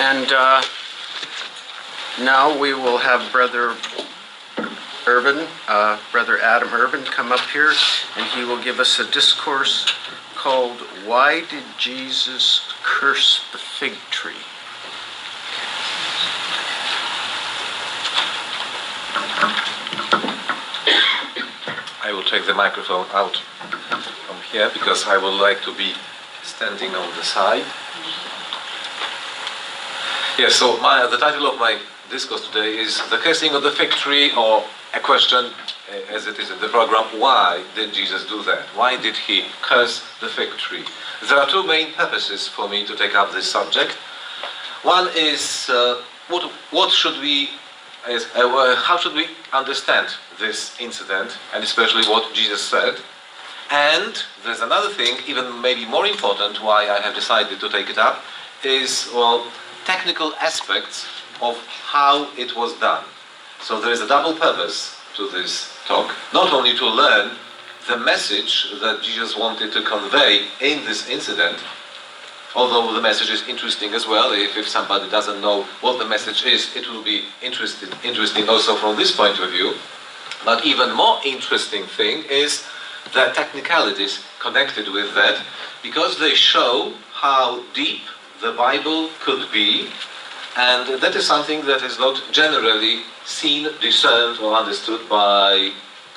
And now we will have Brother Adam Urban come up here, and he will give us a discourse called "Why Did Jesus Curse the Fig Tree?" I will take the microphone out from here because I would like to be standing on the side. Yes, so the title of my discourse today is "The Cursing of the Fig Tree," or a question, as it is in the program, why did Jesus do that? Why did he curse the fig tree? There are two main purposes for me to take up this subject. One is how should we understand this incident, and especially what Jesus said. And there's another thing, even maybe more important, why I have decided to take it up, is, technical aspects of how it was done. So there is a double purpose to this talk, not only to learn the message that Jesus wanted to convey in this incident, although the message is interesting as well. If somebody doesn't know what the message is, it will be interesting also from this point of view. But even more interesting thing is the technicalities connected with that, because they show how deep the Bible could be, and that is something that is not generally seen, discerned, or understood by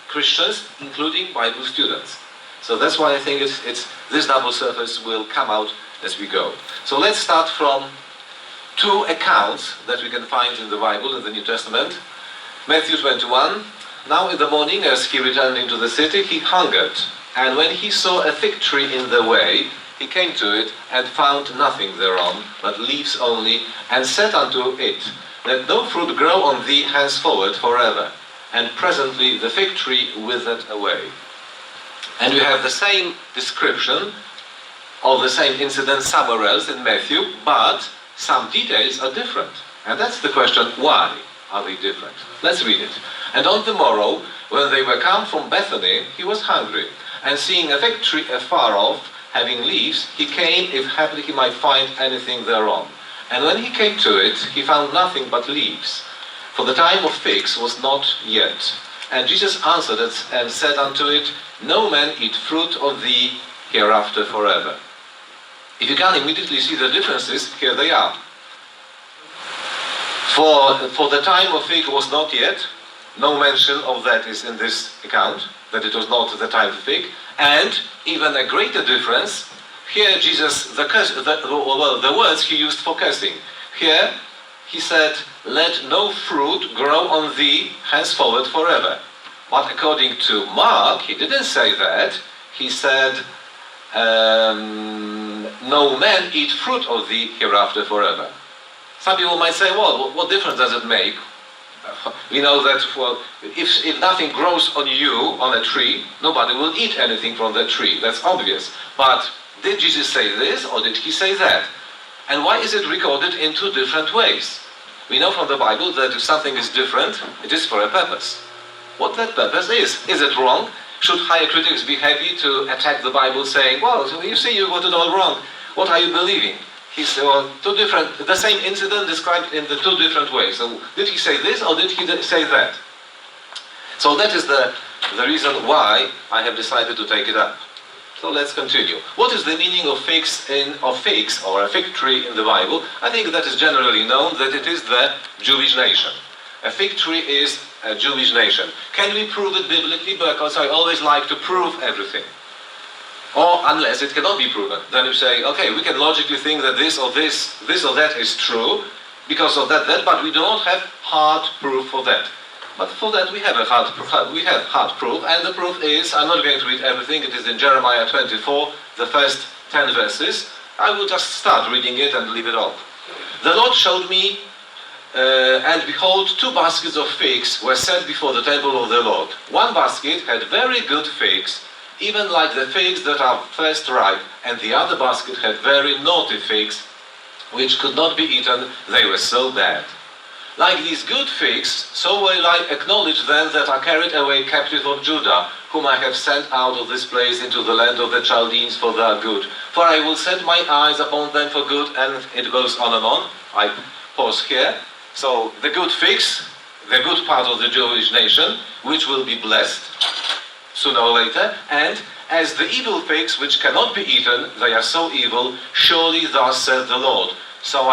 Christians, including Bible students. So that's why I think this double surface will come out as we go. So let's start from two accounts that we can find in the Bible, in the New Testament. Matthew 21, "Now in the morning, as he returned into the city, he hungered. And when he saw a fig tree in the way, he came to it and found nothing thereon, but leaves only, and said unto it, Let no fruit grow on thee henceforward forever. And presently the fig tree withered away." And we have the same description of the same incident somewhere else in Matthew, but some details are different. And that's the question, why are they different? Let's read it. "And on the morrow, when they were come from Bethany, he was hungry. And seeing a fig tree afar off, having leaves, he came, if haply he might find anything thereon. And when he came to it, he found nothing but leaves. For the time of figs was not yet. And Jesus answered it and said unto it, No man eat fruit of thee hereafter forever." If you can immediately see the differences, here they are. For the time of fig was not yet. No mention of that is in this account, that it was not the time of fig. And even a greater difference, here Jesus, the words he used for cursing. Here he said, "Let no fruit grow on thee henceforward forever." But according to Mark, he didn't say that. He said, "No man eat fruit of thee hereafter forever." Some people might say, well, what difference does it make? We know that if nothing grows on you, on a tree, nobody will eat anything from that tree. That's obvious. But did Jesus say this, or did he say that? And why is it recorded in two different ways? We know from the Bible that if something is different, it is for a purpose. What that purpose is it wrong? Should higher critics be happy to attack the Bible saying, well, you see, you got it all wrong. What are you believing? He said, the same incident described in the two different ways. So did he say this, or did he say that? So that is the reason why I have decided to take it up. So let's continue. What is the meaning of figs or a fig tree in the Bible? I think that is generally known that it is the Jewish nation. A fig tree is a Jewish nation. Can we prove it biblically? Because I always like to prove everything. Or unless it cannot be proven. Then you say, okay, we can logically think that this or that is true because of that, but we do not have hard proof for that. But for that we have hard proof, and the proof is, I'm not going to read everything, it is in Jeremiah 24, the first 10 verses. I will just start reading it and leave it off. "The Lord showed me, and behold, 2 baskets of figs were set before the temple of the Lord. One basket had very good figs, even like the figs that are first ripe, and the other basket had very naughty figs, which could not be eaten, they were so bad. Like these good figs, so will I acknowledge them that are carried away captive of Judah, whom I have sent out of this place into the land of the Chaldeans for their good. For I will set my eyes upon them for good, and it goes on and on. I pause here. So the good figs, the good part of the Jewish nation, which will be blessed sooner or later, and as the evil figs which cannot be eaten, they are so evil, surely thus saith the Lord. So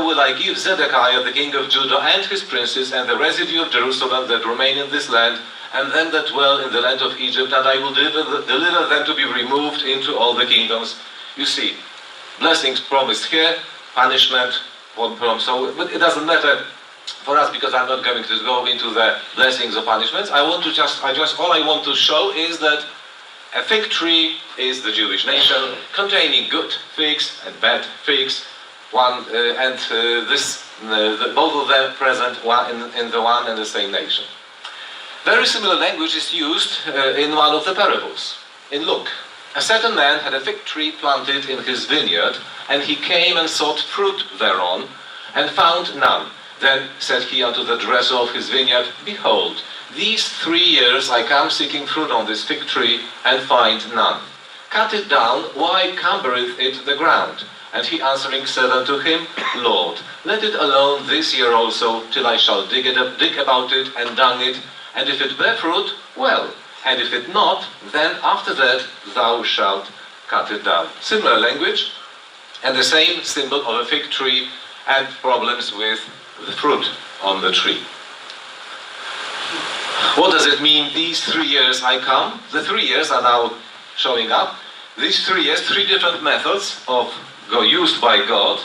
will I give Zedekiah the king of Judah and his princes and the residue of Jerusalem that remain in this land, and them that dwell in the land of Egypt, and I will deliver them to be removed into all the kingdoms. You see, blessings promised here, punishment so, but it doesn't matter for us because I'm not going to go into the blessings or punishments. All I want to show is that a fig tree is the Jewish nation, containing good figs and bad figs. Both of them present in the one and the same nation. Very similar language is used in one of the parables, in Luke. A certain man had a fig tree planted in his vineyard, and he came and sought fruit thereon, and found none. Then said he unto the dresser of his vineyard, Behold, these 3 years I come seeking fruit on this fig tree, and find none. Cut it down, why cumbereth it the ground? And he answering said unto him, Lord, let it alone this year also, till I shall dig about it, and dung it, and if it bear fruit, well, and if it not, then after that thou shalt cut it down. Similar language, and the same symbol of a fig tree, and problems with the fruit on the tree. What does it mean, these 3 years I come? The 3 years are now showing up. These 3 years, 3 different methods used by God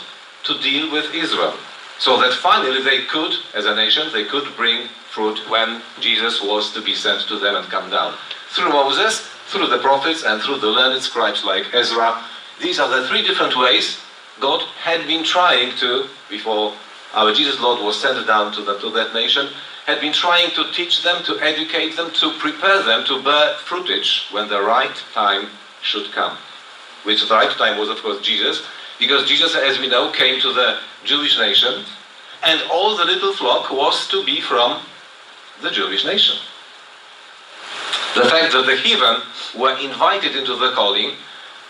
to deal with Israel. So that finally they could, as a nation, they could bring fruit when Jesus was to be sent to them and come down. Through Moses, through the prophets, and through the learned scribes like Ezra. These are the 3 different ways God had been trying to, before our Jesus Lord was sent down to that nation, had been trying to teach them, to educate them, to prepare them to bear fruitage when the right time should come. Which the right time was, of course, Jesus, because Jesus, as we know, came to the Jewish nation, and all the little flock was to be from the Jewish nation. The fact that the heathen were invited into the calling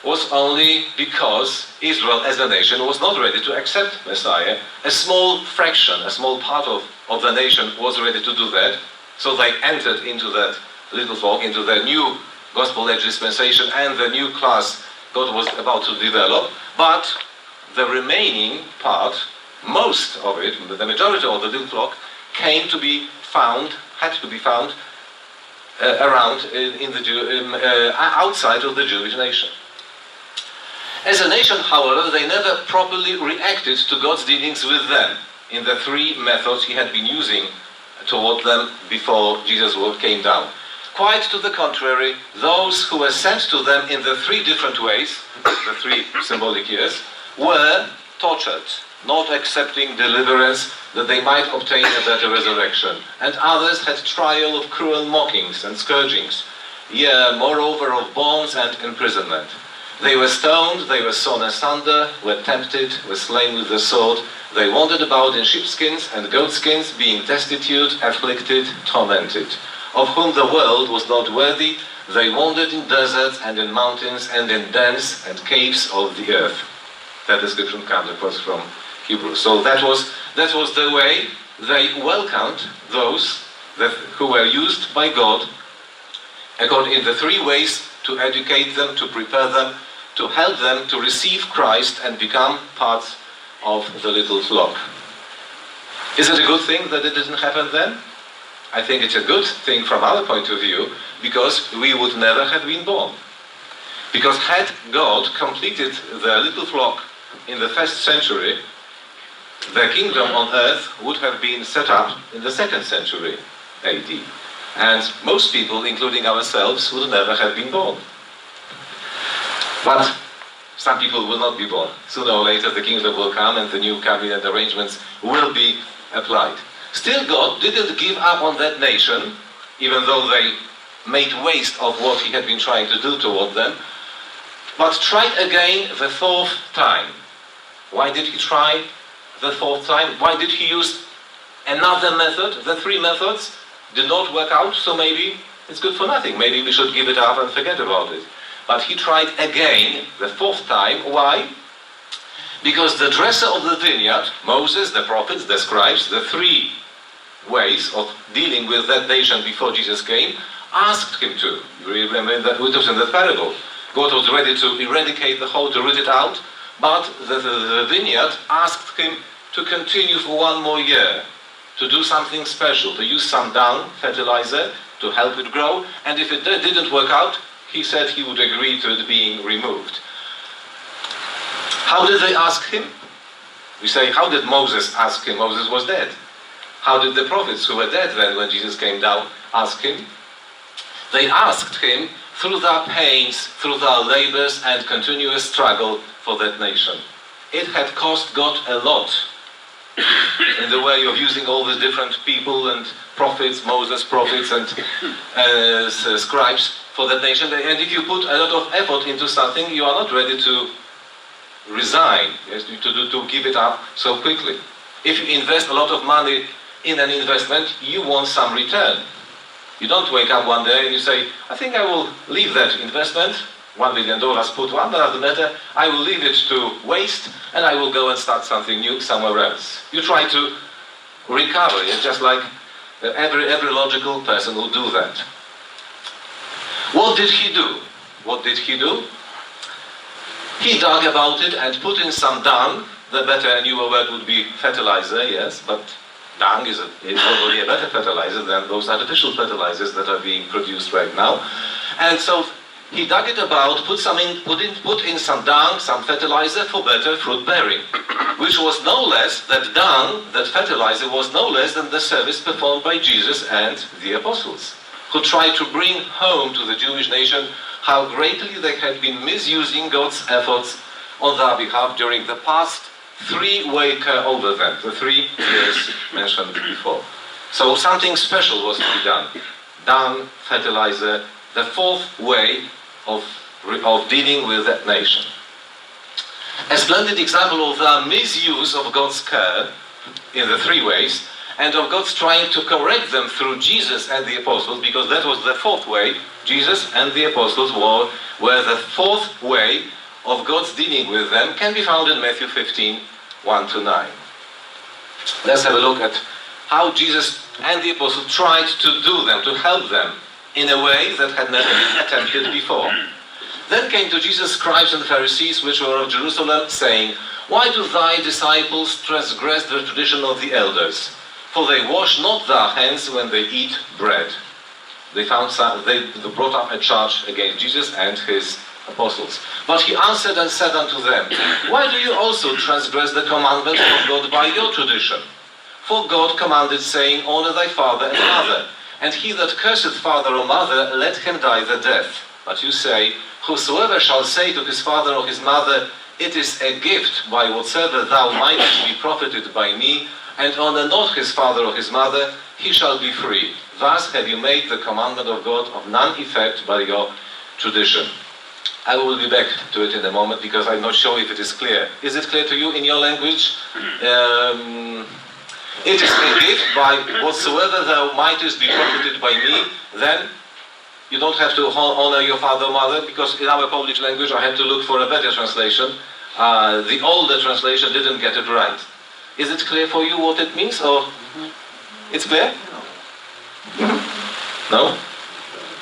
was only because Israel as a nation was not ready to accept Messiah. A small fraction, a small part of the nation was ready to do that, so they entered into that little flock, into the new gospel-age dispensation and the new class God was about to develop. But the remaining part, most of it, the majority of the little flock, had to be found outside of the Jewish nation. As a nation, however, they never properly reacted to God's dealings with them in the 3 methods he had been using toward them before Jesus came down. Quite to the contrary, those who were sent to them in the 3 different ways, the 3 symbolic years, were tortured, not accepting deliverance that they might obtain a better resurrection. And others had trial of cruel mockings and scourgings, yea, moreover of bonds and imprisonment. They were stoned, they were sawn asunder, were tempted, were slain with the sword. They wandered about in sheepskins and goatskins, being destitute, afflicted, tormented, of whom the world was not worthy. They wandered in deserts and in mountains and in dens and caves of the earth. That description comes, of course, from Hebrews. So that was the way they welcomed those who were used by God according in the 3 ways to educate them, to prepare them, to help them to receive Christ and become parts of the little flock. Is it a good thing that it didn't happen then? I think it's a good thing from our point of view, because we would never have been born. Because had God completed the little flock in the 1st century, the kingdom on earth would have been set up in the 2nd century AD. And most people, including ourselves, would never have been born. But some people will not be born. Sooner or later the kingdom will come and the new cabinet arrangements will be applied. Still, God didn't give up on that nation, even though they made waste of what he had been trying to do toward them, but tried again the 4th time. Why did he try the 4th time? Why did he use another method. The three methods did not work out, so maybe it's good for nothing. Maybe we should give it up and forget about it. But he tried again, the fourth time. Why? Because the dresser of the vineyard, Moses, the prophets, the scribes, the three ways of dealing with that nation before Jesus came, asked him to. You remember that it was in the parable. God was ready to eradicate the whole, to root it out, but the vineyard asked him to continue for one more year, to do something special, to use some dung, fertilizer, to help it grow, and if it didn't work out, he said he would agree to it being removed. How did they ask him? We say, how did Moses ask him? Moses was dead. How did the prophets who were dead then when Jesus came down ask him? They asked him through their pains, through their labors and continuous struggle for that nation. It had cost God a lot in the way of using all these different people and prophets, Moses, prophets and scribes for that nation. And if you put a lot of effort into something, you are not ready to resign, yes, to give it up so quickly. If you invest a lot of money in an investment, you want some return. You don't wake up one day and you say, I think I will leave that investment, $1 million put, $1 doesn't matter, I will leave it to waste and I will go and start something new somewhere else. You try to recover it, just like every logical person will do that. What did he do? What did he do? He dug about it and put in some dung. The better newer word would be fertilizer, yes, but dung is probably a better fertilizer than those artificial fertilizers that are being produced right now. And so he dug it about, put in some dung, some fertilizer for better fruit bearing, which was no less, that dung, that fertilizer was no less than the service performed by Jesus and the apostles, who tried to bring home to the Jewish nation how greatly they had been misusing God's efforts on their behalf during the past three-way over them, the 3 years mentioned before. So something special was to be done. Dung, fertilizer, the fourth way of dealing with that nation. A splendid example of the misuse of God's care in the 3 ways, and of God's trying to correct them through Jesus and the apostles, because that was the fourth way. Jesus and the apostles were the fourth way of God's dealing with them, can be found in Matthew 15, 1-9. Let's have a look at how Jesus and the apostles tried to do them, to help them in a way that had never been attempted before. Then came to Jesus scribes and Pharisees which were of Jerusalem, saying, Why do thy disciples transgress the tradition of the elders? For they wash not their hands when they eat bread. They brought up a charge against Jesus and his apostles. But he answered and said unto them, Why do you also transgress the commandments of God by your tradition? For God commanded, saying, Honor thy father and mother, and he that curseth father or mother, let him die the death. But you say, Whosoever shall say to his father or his mother, It is a gift by whatsoever thou mightest be profited by me, and honor not his father or his mother, he shall be free. Thus have you made the commandment of God of none effect by your tradition. I will be back to it in a moment because I'm not sure if it is clear. Is it clear to you in your language? It is a gift by whatsoever thou mightest be profited by me, then you don't have to honor your father or mother, because in our Polish language I had to look for a better translation. The older translation didn't get it right. Is it clear for you what it means, or it's clear? No?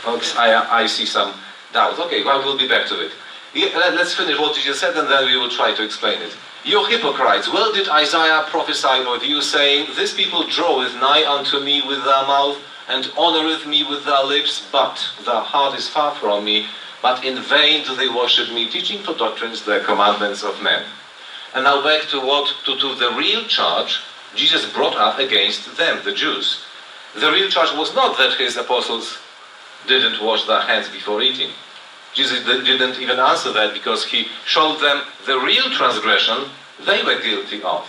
Okay, I see some doubt. Okay, I will be back to it. Let's finish what Jesus said and then we will try to explain it. You hypocrites, well did Isaiah prophesy of you, saying, This people draweth nigh unto me with their mouth, and honoureth me with their lips, but their heart is far from me, but in vain do they worship me, teaching for doctrines the commandments of men. And now back to the real charge Jesus brought up against them, the Jews. The real charge was not that his apostles didn't wash their hands before eating. Jesus didn't even answer that, because he showed them the real transgression they were guilty of.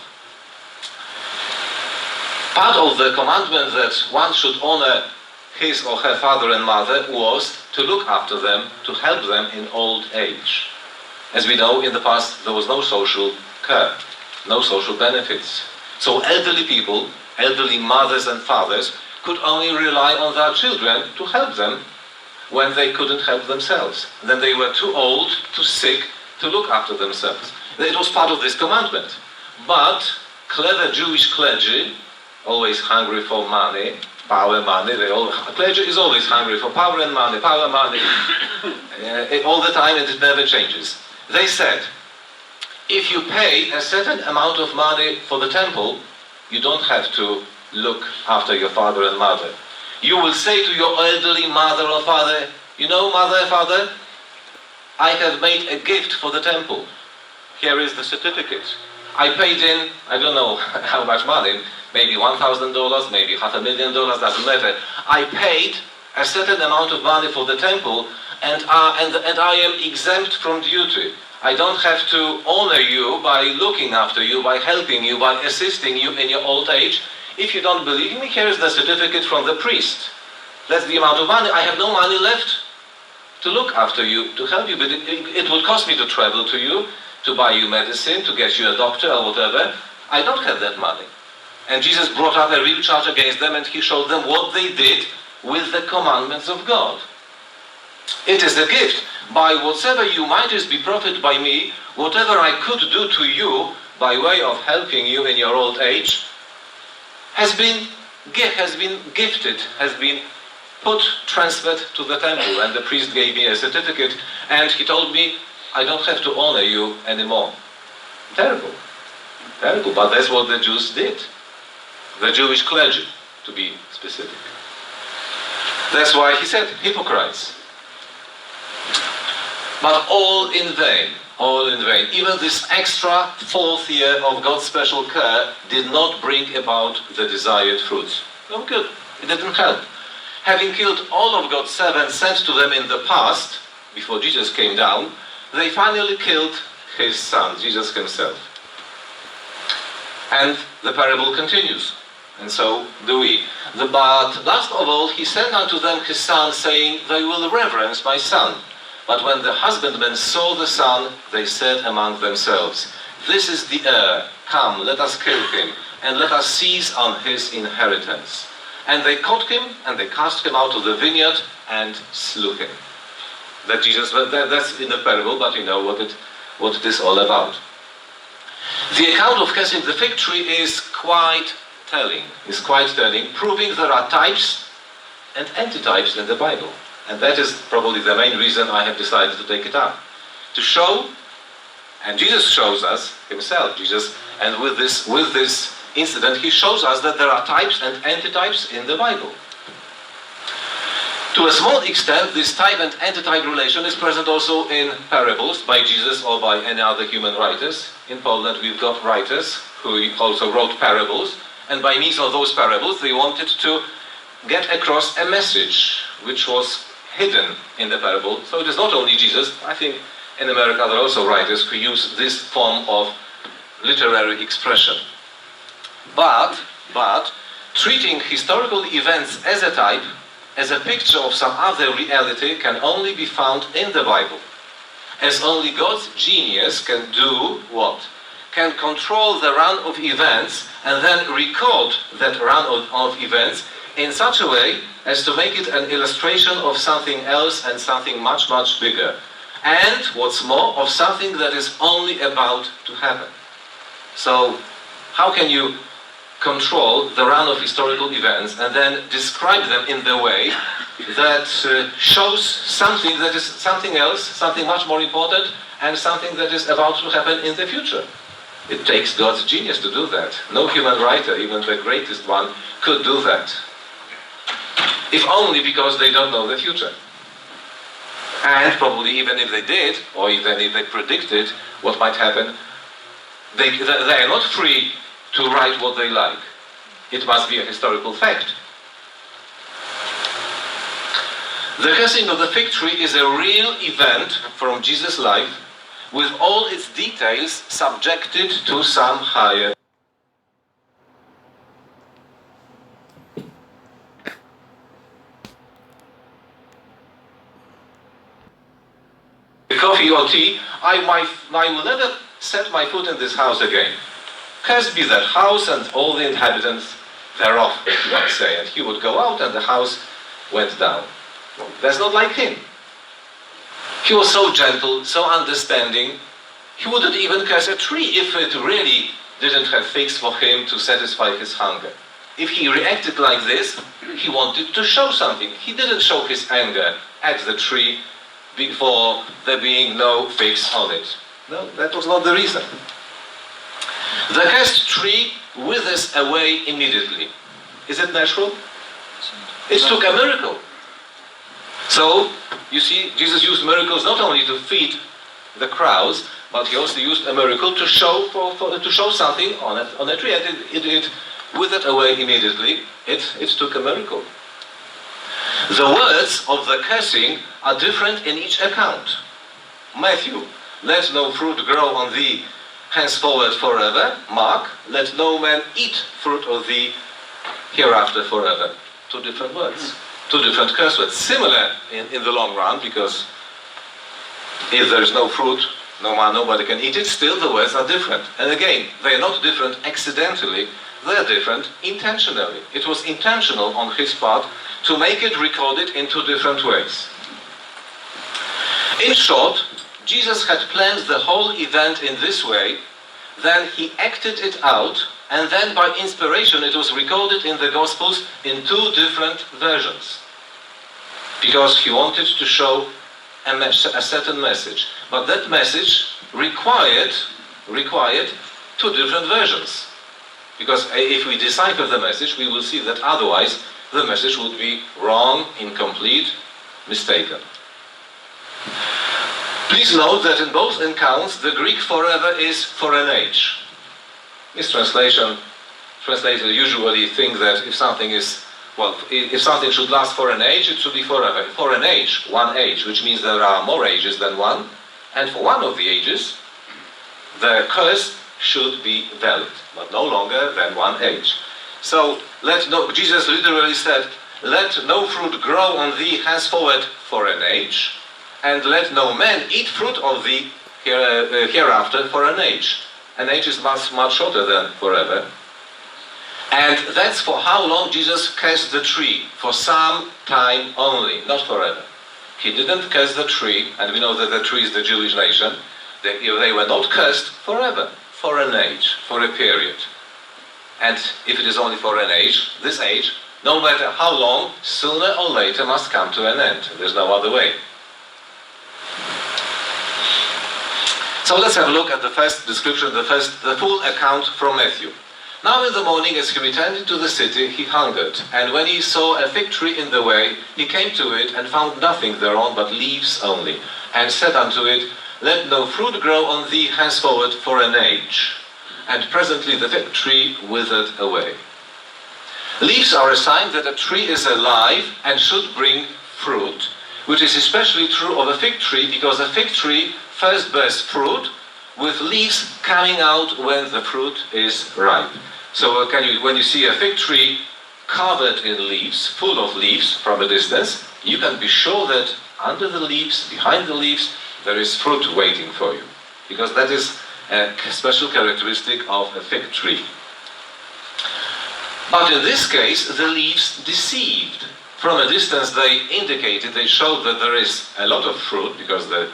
Part of the commandment that one should honor his or her father and mother was to look after them, to help them in old age. As we know, in the past there was no social care, no social benefits. So elderly people, elderly mothers and fathers, could only rely on their children to help them when they couldn't help themselves. Then they were too old, too sick to look after themselves. It was part of this commandment. But clever Jewish clergy, always hungry for money, power, money, clergy is always hungry for power and money, all the time, and it never changes. They said, if you pay a certain amount of money for the temple, you don't have to look after your father and mother. You will say to your elderly mother or father, you know, mother and father, I have made a gift for the temple. Here is the certificate. I paid in, I don't know how much money, maybe $1,000, maybe $500,000, doesn't matter. I paid a certain amount of money for the temple, and I am exempt from duty. I don't have to honor you by looking after you, by helping you, by assisting you in your old age. If you don't believe me, here is the certificate from the priest. That's the amount of money. I have no money left to look after you, to help you, but it would cost me to travel to you, to buy you medicine, to get you a doctor or whatever. I don't have that money. And Jesus brought up a real charge against them, and he showed them what they did with the commandments of God. It is a gift. By whatsoever you mightest be profited by me, whatever I could do to you by way of helping you in your old age, has been gifted, has been transferred to the temple. And the priest gave me a certificate, and he told me, I don't have to honor you anymore. Terrible. Terrible, but that's what the Jews did. The Jewish clergy, to be specific. That's why he said, hypocrites. But all in vain, all in vain. Even this extra fourth year of God's special care did not bring about the desired fruits. No good. It didn't help. Having killed all of God's servants sent to them in the past, before Jesus came down, they finally killed his son, Jesus himself. And the parable continues. And so do we. But last of all, he sent unto them his son, saying, they will reverence my son. But when the husbandmen saw the son, they said among themselves, this is the heir. Come, let us kill him, and let us seize on his inheritance. And they caught him, and they cast him out of the vineyard, and slew him. That's in the parable, but you know what it is all about. The account of cursing the fig tree is quite telling, proving there are types and antitypes in the Bible. And that is probably the main reason I have decided to take it up. To show, and Jesus shows us himself, and with this incident, he shows us that there are types and antitypes in the Bible. To a small extent, this type and antitype relation is present also in parables by Jesus or by any other human writers. In Poland, we've got writers who also wrote parables, and by means of those parables, they wanted to get across a message which was hidden in the parable. So it is not only Jesus. I think in America there are also writers who use this form of literary expression. But treating historical events as a type, as a picture of some other reality, can only be found in the Bible. As only God's genius can do what? Can control the run of events and then record that run of events in such a way as to make it an illustration of something else and something much, much bigger. And, what's more, of something that is only about to happen. So, how can you control the run of historical events and then describe them in the way that shows something that is something else, something much more important, and something that is about to happen in the future? It takes God's genius to do that. No human writer, even the greatest one, could do that. If only because they don't know the future. And probably even if they did, or even if they predicted what might happen, they are not free to write what they like. It must be a historical fact. The cursing of the fig tree is a real event from Jesus' life, with all its details subjected to some higher. Coffee or tea, I will never set my foot in this house again. Cursed be that house and all the inhabitants thereof, you might say. And he would go out and the house went down. That's not like him. He was so gentle, so understanding. He wouldn't even curse a tree if it really didn't have figs for him to satisfy his hunger. If he reacted like this, he wanted to show something. He didn't show his anger at the tree for there being no figs on it. No, that was not the reason. The cursed tree withers away immediately. Is it natural? It took a miracle. So, you see, Jesus used miracles not only to feed the crowds, but he also used a miracle to show to show something on a tree, and it withered away immediately. It took a miracle. The words of the cursing are different in each account. Matthew, let no fruit grow on thee henceforward forever. Mark, let no man eat fruit of thee hereafter forever. Two different words. Two different curse words. Similar in the long run, because if there is no fruit, nobody can eat it. Still, the words are different. And again, they are not different accidentally. They are different intentionally. It was intentional on his part to make it recorded in two different ways. In short, Jesus had planned the whole event in this way, then he acted it out, and then by inspiration it was recorded in the Gospels in two different versions. Because he wanted to show a certain message. But that message required two different versions. Because if we decipher the message, we will see that otherwise the message would be wrong, incomplete, mistaken. Please note that in both accounts the Greek forever is for an age. This translators usually think that if something should last for an age, it should be forever. For an age, one age, which means there are more ages than one, and for one of the ages, the curse should be valid, but no longer than one age. So Jesus literally said, let no fruit grow on thee henceforward for an age, and let no man eat fruit of thee hereafter for an age. An age is much shorter than forever. And that's for how long Jesus cursed the tree. For some time only, not forever. He didn't curse the tree, and we know that the tree is the Jewish nation. They were not cursed forever, for an age, for a period. And if it is only for an age, this age, no matter how long, sooner or later must come to an end. There's no other way. So let's have a look at the first description, the full account from Matthew. Now in the morning, as he returned into the city, he hungered. And when he saw a fig tree in the way, he came to it and found nothing thereon but leaves only, and said unto it, let no fruit grow on thee henceforward for an age. And presently the fig tree withered away. Leaves are a sign that a tree is alive and should bring fruit, which is especially true of a fig tree, because a fig tree first bears fruit, with leaves coming out when the fruit is ripe. So when you see a fig tree covered in leaves, full of leaves from a distance, you can be sure that under the leaves, behind the leaves, there is fruit waiting for you. Because that is a special characteristic of a fig tree. But in this case, the leaves deceived. From a distance they showed that there is a lot of fruit, because the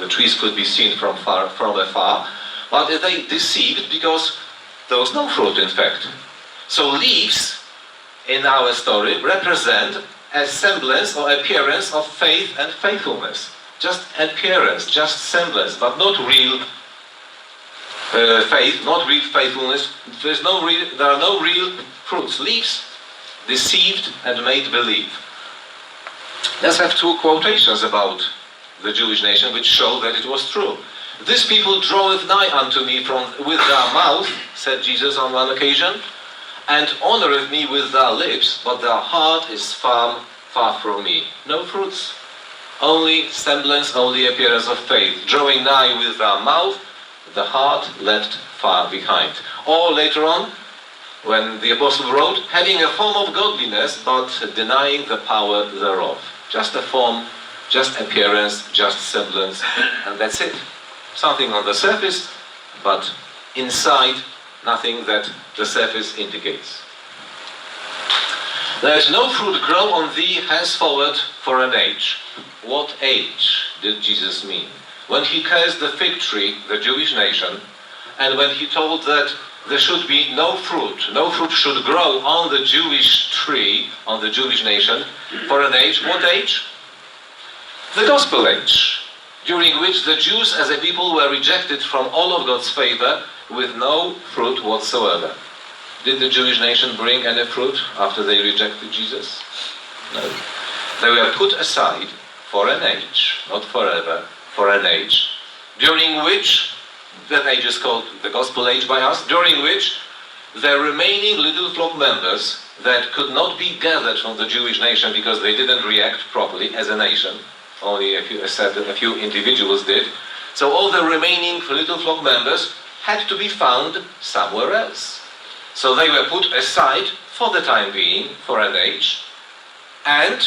trees could be seen from afar, but they deceived because there was no fruit, in fact. So leaves, in our story, represent a semblance or appearance of faith and faithfulness. Just appearance, just semblance, but not real faith, not real faithfulness. There are no real fruits. Leaves deceived and made believe. Let's have two quotations about the Jewish nation which show that it was true. This people draweth nigh unto me with their mouth, said Jesus on one occasion, and honoureth me with their lips, but their heart is far from me. No fruits, only semblance, only appearance of faith. Drawing nigh with their mouth, the heart left far behind. Or later on, when the apostle wrote, having a form of godliness, but denying the power thereof. Just a form, just appearance, just semblance, and that's it. Something on the surface, but inside nothing that the surface indicates. Let no fruit grow on thee henceforward for an age. What age did Jesus mean? When he cursed the fig tree, the Jewish nation, and when he told that there should be no fruit should grow on the Jewish tree, on the Jewish nation, for an age. What age? The Gospel age, during which the Jews as a people were rejected from all of God's favor with no fruit whatsoever. Did the Jewish nation bring any fruit after they rejected Jesus? No. They were put aside for an age, not forever, for an age, during which, that age is called the Gospel age by us, during which the remaining little flock members that could not be gathered from the Jewish nation because they didn't react properly as a nation, only a few individuals did, so all the remaining little flock members had to be found somewhere else. So they were put aside for the time being, for an age, and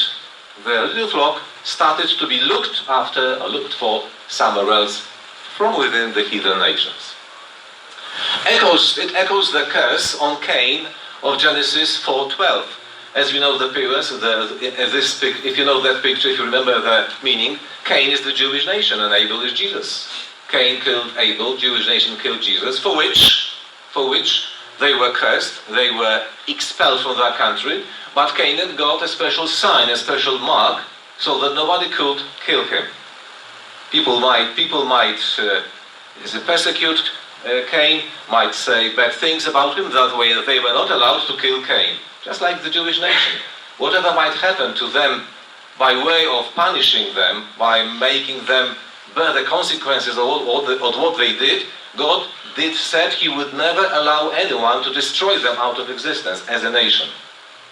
the little flock started to be looked after or looked for somewhere else from within the heathen nations. It echoes the curse on Cain of Genesis 4:12. As we know the picture, if you know that picture, if you remember the meaning, Cain is the Jewish nation and Abel is Jesus. Cain killed Abel, Jewish nation killed Jesus, for which they were cursed, they were expelled from their country, but Canaan got a special sign, a special mark, so that nobody could kill him. People might persecute Cain, might say bad things about him, that way they were not allowed to kill Cain. Just like the Jewish nation. Whatever might happen to them by way of punishing them, by making them bear the consequences of what they did, God said he would never allow anyone to destroy them out of existence as a nation.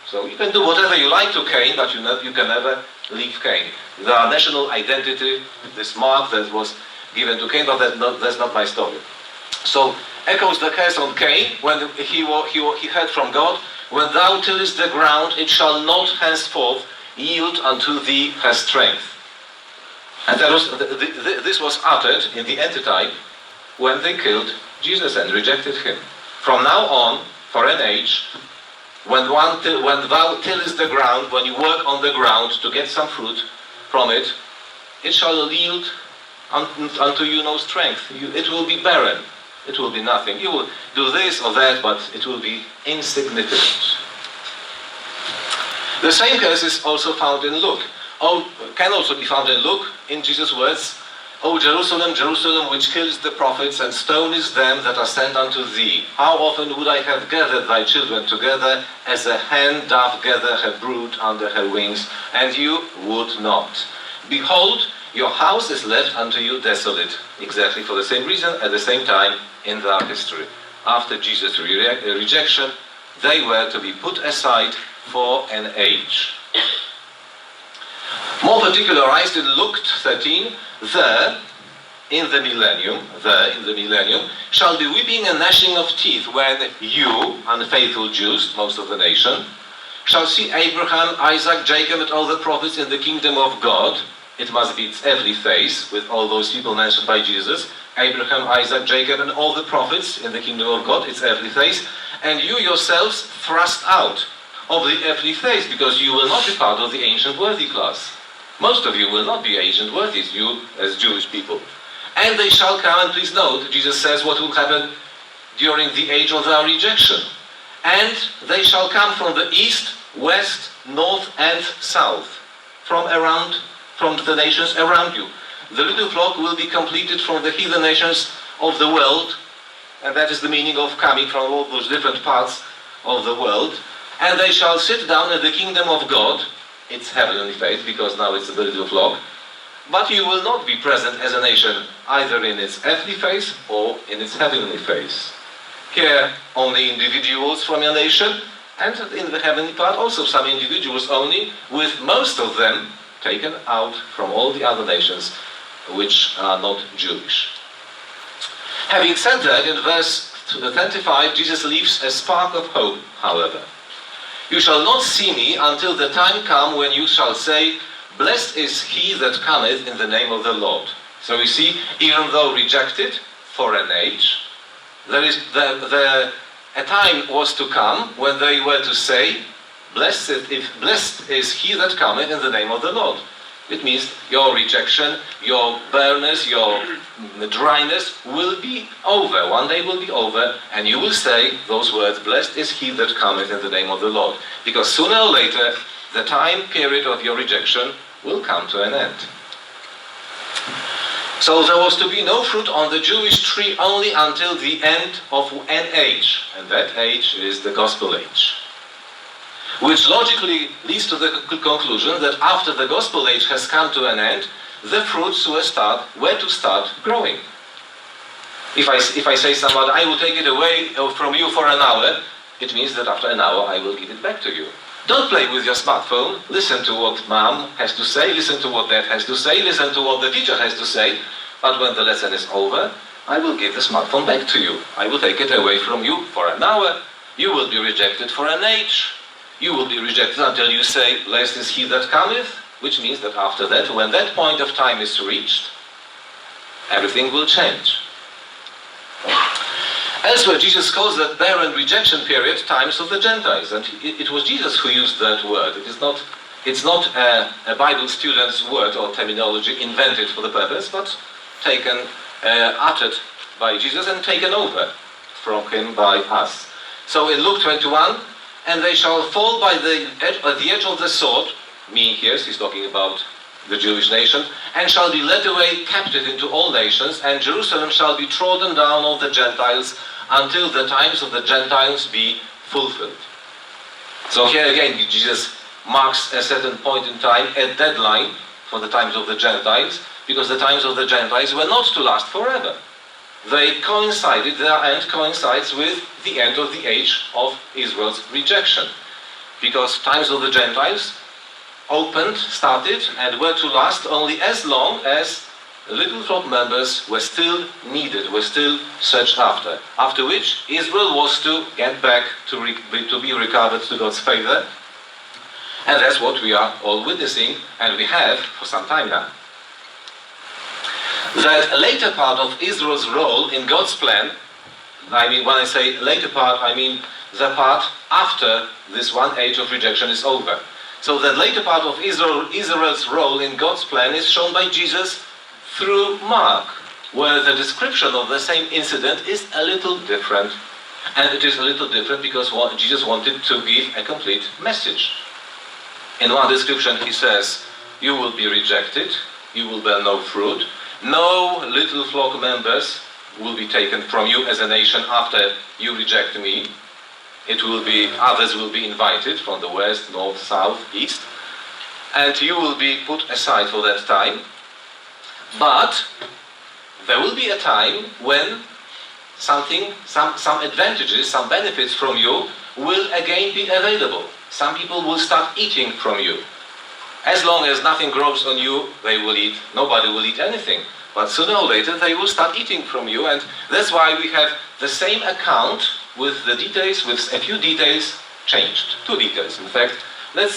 So you can do whatever you like to Cain, but you can never leave Cain. The national identity, this mark that was given to Cain, but that's not my story. So echoes the curse on Cain when he heard from God, "When thou tillest the ground, it shall not henceforth yield unto thee her strength." And this was uttered in the antitype when they killed Jesus and rejected him. From now on, for an age, when thou tillest the ground, when you work on the ground to get some fruit from it, it shall yield unto you no strength. It will be barren. It will be nothing. You will do this or that, but it will be insignificant. The same curse is also found in Luke. Can also be found in Luke, in Jesus' words, "O Jerusalem, Jerusalem, which kills the prophets and stonest them that are sent unto thee, how often would I have gathered thy children together, as a hen doth gather her brood under her wings, and you would not. Behold, your house is left unto you desolate." Exactly for the same reason, at the same time in their history. After Jesus' rejection, they were to be put aside for an age. More particularized in Luke 13, there in the millennium, shall be weeping and gnashing of teeth when you, unfaithful Jews, most of the nation, shall see Abraham, Isaac, Jacob, and all the prophets in the kingdom of God. It must be its earthly face, with all those people mentioned by Jesus. Abraham, Isaac, Jacob, and all the prophets in the kingdom of God, its earthly face. And you yourselves thrust out of the earthly face, because you will not be part of the ancient worthy class. Most of you will not be ancient worthies, you as Jewish people. And they shall come, and please note, Jesus says what will happen during the age of their rejection. And they shall come from the east, west, north, and south, from the nations around you. The little flock will be completed from the heathen nations of the world, and that is the meaning of coming from all those different parts of the world. And they shall sit down in the kingdom of God. It's heavenly faith, because now it's the little flock. But you will not be present as a nation, either in its earthly face or in its heavenly face. Here, only individuals from your nation, and in the heavenly part also some individuals only, with most of them taken out from all the other nations which are not Jewish. Having said that, in verse 25, Jesus leaves a spark of hope, however. "You shall not see me until the time come when you shall say, Blessed is he that cometh in the name of the Lord." So we see, even though rejected for an age, a time was to come when they were to say, blessed is he that cometh in the name of the Lord. It means your rejection, your barrenness, your dryness will be over. One day will be over, and you will say those words, blessed is he that cometh in the name of the Lord. Because sooner or later, the time period of your rejection will come to an end. So there was to be no fruit on the Jewish tree only until the end of an age, and that age is the gospel age. Which logically leads to the conclusion that after the gospel age has come to an end, the fruits were to start growing. If I say somebody, I will take it away from you for an hour, it means that after an hour I will give it back to you. Don't play with your smartphone. Listen to what mom has to say, listen to what dad has to say, listen to what the teacher has to say, but when the lesson is over, I will give the smartphone back to you. I will take it away from you for an hour. You will be rejected for an age. You will be rejected until you say, blessed is he that cometh, which means that after that, when that point of time is reached, everything will change. Elsewhere, Jesus calls that barren rejection period times of the Gentiles, and it was Jesus who used that word. It's not a Bible student's word or terminology invented for the purpose, but uttered by Jesus and taken over from him by us. So in Luke 21, and they shall fall by the edge of the sword, me here, he's talking about the Jewish nation, and shall be led away captive into all nations, and Jerusalem shall be trodden down of the Gentiles until the times of the Gentiles be fulfilled. So here again, Jesus marks a certain point in time, a deadline for the times of the Gentiles, because the times of the Gentiles were not to last forever. They coincided, their end coincides with the end of the age of Israel's rejection. Because times of the Gentiles started, and were to last only as long as little flock members were still needed, were still searched after. After which, Israel was to get back to be recovered to God's favor. And that's what we are all witnessing, and we have for some time now. That later part of Israel's role in God's plan, I mean, when I say later part, I mean the part after this one age of rejection is over. So the later part of Israel's role in God's plan is shown by Jesus through Mark, where the description of the same incident is a little different. And it is a little different because Jesus wanted to give a complete message. In one description he says, you will be rejected, you will bear no fruit, no little flock members will be taken from you as a nation after you reject me. Others will be invited from the west, north, south, east, and you will be put aside for that time. But there will be a time when some advantages, some benefits from you will again be available. Some people will start eating from you. As long as nothing grows on you, nobody will eat anything. But sooner or later they will start eating from you, and that's why we have the same account with the details, with a few details changed. 2 details, in fact. Let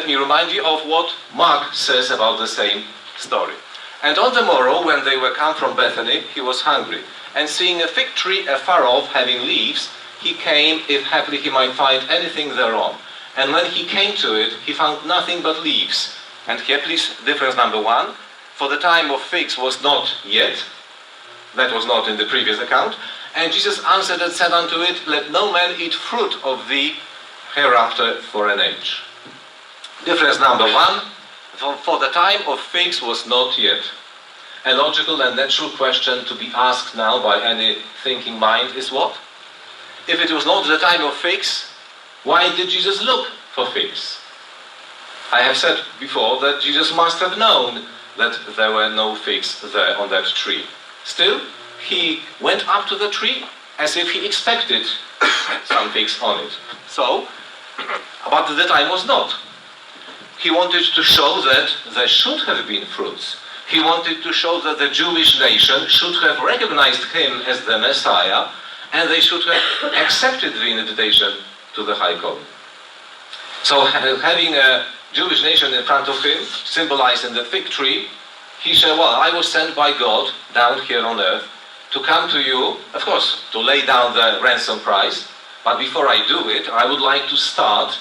me remind you of what Mark says about the same story. And on the morrow, when they were come from Bethany, he was hungry. And seeing a fig tree afar off, having leaves, he came, if haply he might find anything thereon. And when he came to it, he found nothing but leaves. And here, please, difference number 1. For the time of figs was not yet. That was not in the previous account. And Jesus answered and said unto it, let no man eat fruit of thee hereafter for an age. Difference number 1. For the time of figs was not yet. A logical and natural question to be asked now by any thinking mind is what? If it was not the time of figs, why did Jesus look for figs? I have said before that Jesus must have known that there were no figs there on that tree. Still, he went up to the tree as if he expected some figs on it. So, but the time was not. He wanted to show that there should have been fruits. He wanted to show that the Jewish nation should have recognized him as the Messiah, and they should have accepted the invitation to the high calling. So having a Jewish nation in front of him, symbolized in the fig tree, he said, well, I was sent by God down here on earth to come to you, of course, to lay down the ransom price, but before I do it, I would like to start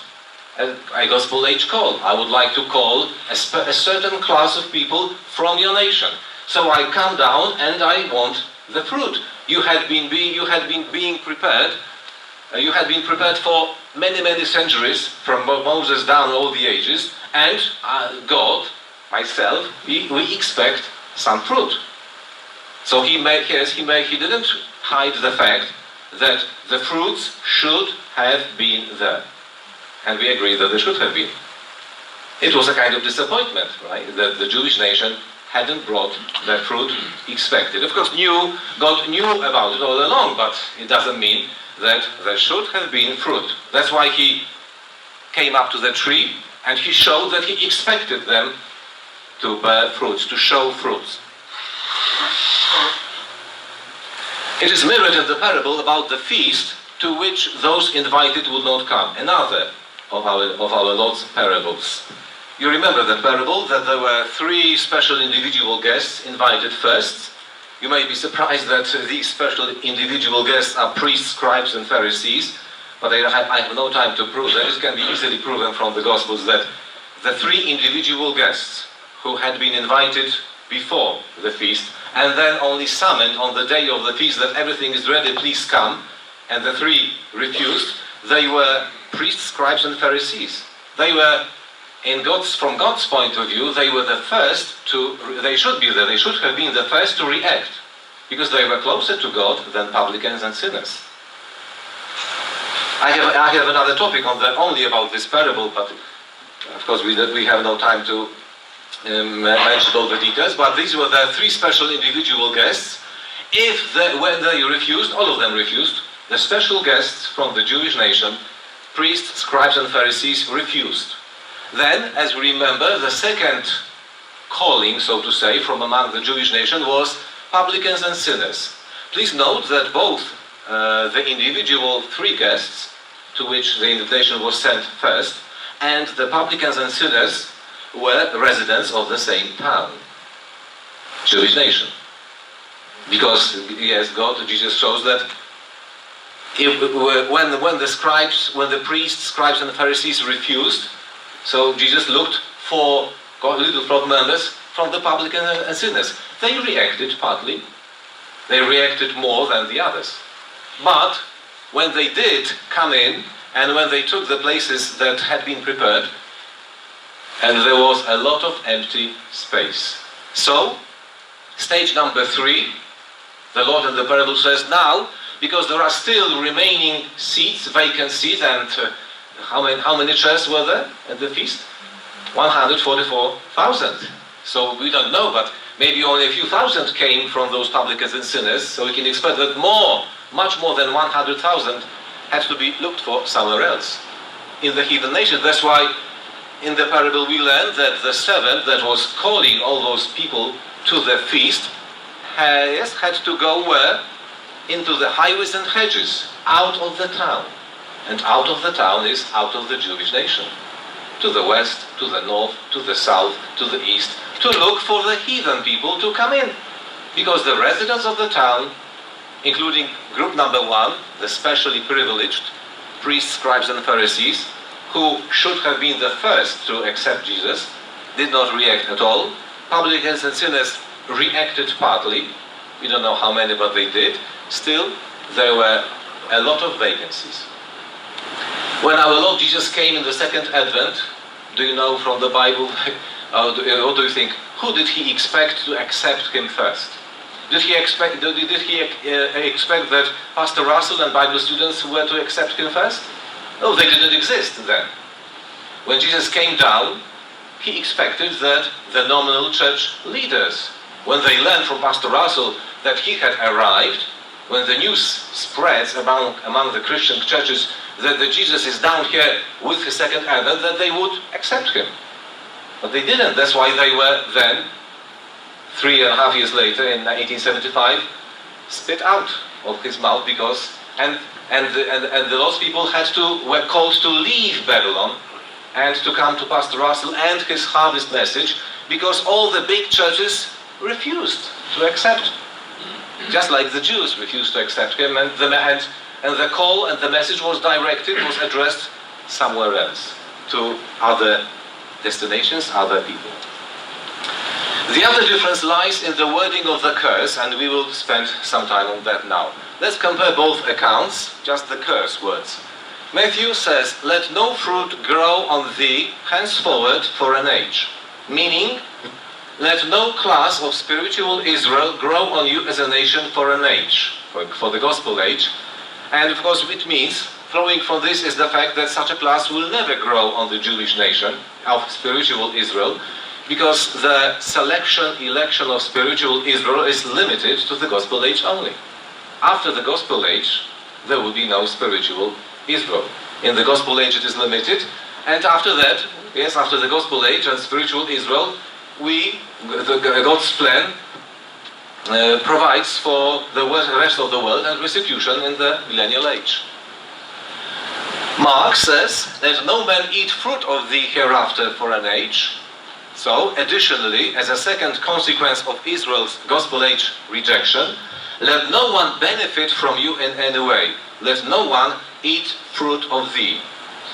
a gospel age call. I would like to call a certain class of people from your nation. So I come down and I want the fruit. You had been being prepared. You had been prepared for many, many centuries, from Moses down all the ages, and God, myself, we expect some fruit. So he didn't hide the fact that the fruits should have been there. And we agree that they should have been. It was a kind of disappointment, right? That the Jewish nation hadn't brought the fruit expected. Of course, God knew about it all along, but it doesn't mean that there should have been fruit. That's why he came up to the tree and he showed that he expected them to bear fruits, to show fruits. It is mirrored in the parable about the feast to which those invited would not come. Another of our Lord's parables. You remember that parable, that there were three special individual guests invited first. You may be surprised that these special individual guests are priests, scribes and Pharisees, but I have no time to prove that. It can be easily proven from the Gospels that the three individual guests who had been invited before the feast and then only summoned on the day of the feast that everything is ready, please come, and the three refused, they were priests, scribes and Pharisees. They were, from God's point of view, they were the first they should have been the first to react, because they were closer to God than publicans and sinners. I have another topic only about this parable, but of course we have no time to mention all the details, but these were the three special individual guests. When they refused, all of them refused, the special guests from the Jewish nation, priests, scribes and Pharisees, refused. Then, as we remember, the second calling, so to say, from among the Jewish nation was publicans and sinners. Please note that both the individual three guests, to which the invitation was sent first, and the publicans and sinners were residents of the same town, Jewish nation. Because, yes, Jesus shows that when the priests, scribes and Pharisees refused, so Jesus looked for little flock members from the publicans and sinners. They reacted partly. They reacted more than the others. But when they did come in, and when they took the places that had been prepared, and there was a lot of empty space. So, stage number 3, the Lord in the parable says, now, because there are still remaining seats, vacant seats, and how many chairs were there at the feast? 144,000. So we don't know, but maybe only a few thousand came from those publicans and sinners, so we can expect that much more than 100,000 had to be looked for somewhere else in the heathen nation. That's why in the parable we learn that the servant that was calling all those people to the feast had to go where? Into the highways and hedges, out of the town. And out of the town is out of the Jewish nation. To the west, to the north, to the south, to the east, to look for the heathen people to come in. Because the residents of the town, including group number 1, the specially privileged priests, scribes and Pharisees, who should have been the first to accept Jesus, did not react at all. Publicans and sinners reacted partly. We don't know how many, but they did. Still, there were a lot of vacancies. When our Lord Jesus came in the second advent, do you know from the Bible, what do you think? Who did he expect to accept him first? Did he expect that Pastor Russell and Bible students were to accept him first? No, they didn't exist then. When Jesus came down, he expected that the nominal church leaders, when they learned from Pastor Russell that he had arrived, when the news spreads among the Christian churches that Jesus is down here with his second advent, that they would accept him. But they didn't. That's why they were then, 3.5 years later, in 1875, spit out of his mouth, because and the lost people were called to leave Babylon and to come to Pastor Russell and his harvest message, because all the big churches refused to accept just like the Jews refused to accept him, and the call and the message was addressed somewhere else, to other destinations, other people. The other difference lies in the wording of the curse, and we will spend some time on that now. Let's compare both accounts, just the curse words. Matthew says, "Let no fruit grow on thee henceforward for an age," meaning, let no class of spiritual Israel grow on you as a nation for an age, for the gospel age. And of course it means, flowing from this is the fact that such a class will never grow on the Jewish nation of spiritual Israel, because the election of spiritual Israel is limited to the gospel age only. After the gospel age, there will be no spiritual Israel. In the gospel age it is limited, and after that, yes, after the gospel age and spiritual Israel, God's plan provides for the rest of the world and restitution in the millennial age. Mark says, "Let no man eat fruit of thee hereafter for an age." So, additionally, as a second consequence of Israel's gospel age rejection, let no one benefit from you in any way. Let no one eat fruit of thee.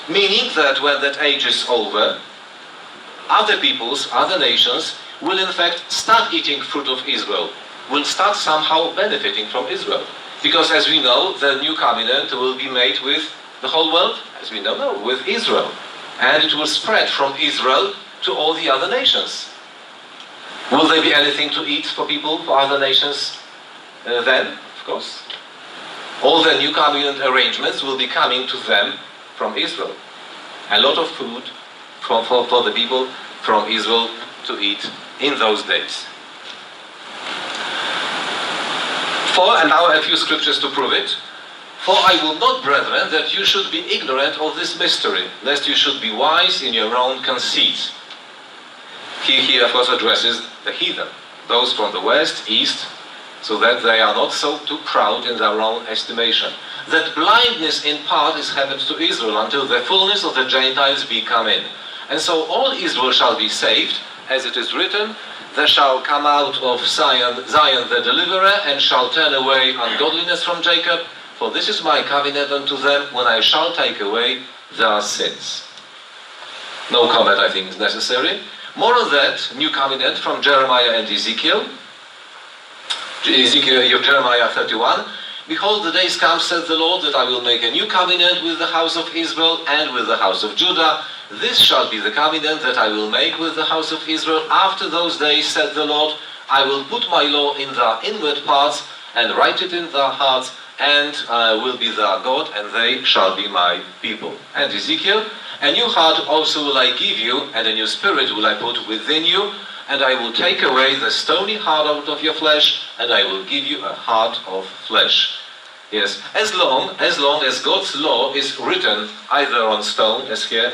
Meaning that when that age is over, other peoples, other nations, will in fact start eating fruit of Israel, will start somehow benefiting from Israel. Because as we know, the new covenant will be made with the whole world, as we know, with Israel. And it will spread from Israel to all the other nations. Will there be anything to eat for people, for other nations then? Of course. All the new covenant arrangements will be coming to them from Israel. A lot of food for the people from Israel to eat in those days. And now a few scriptures to prove it. "For I will not, brethren, that you should be ignorant of this mystery, lest you should be wise in your own conceit." He of course addresses the heathen, those from the west, east, so that they are not so too proud in their own estimation. "That blindness in part is happened to Israel, until the fullness of the Gentiles be come in. And so all Israel shall be saved, as it is written, there shall come out of Zion the deliverer, and shall turn away ungodliness from Jacob, for this is my covenant unto them, when I shall take away their sins." No comment, I think, is necessary. More on that, new covenant from Jeremiah and Ezekiel. Jeremiah 31. "Behold, the days come, saith the Lord, that I will make a new covenant with the house of Israel and with the house of Judah. This shall be the covenant that I will make with the house of Israel after those days, saith the Lord. I will put my law in their inward parts, and write it in their hearts, and I will be their God, and they shall be my people." And Ezekiel, "A new heart also will I give you, and a new spirit will I put within you, and I will take away the stony heart out of your flesh, and I will give you a heart of flesh." Yes, as long as God's law is written either on stone, as here,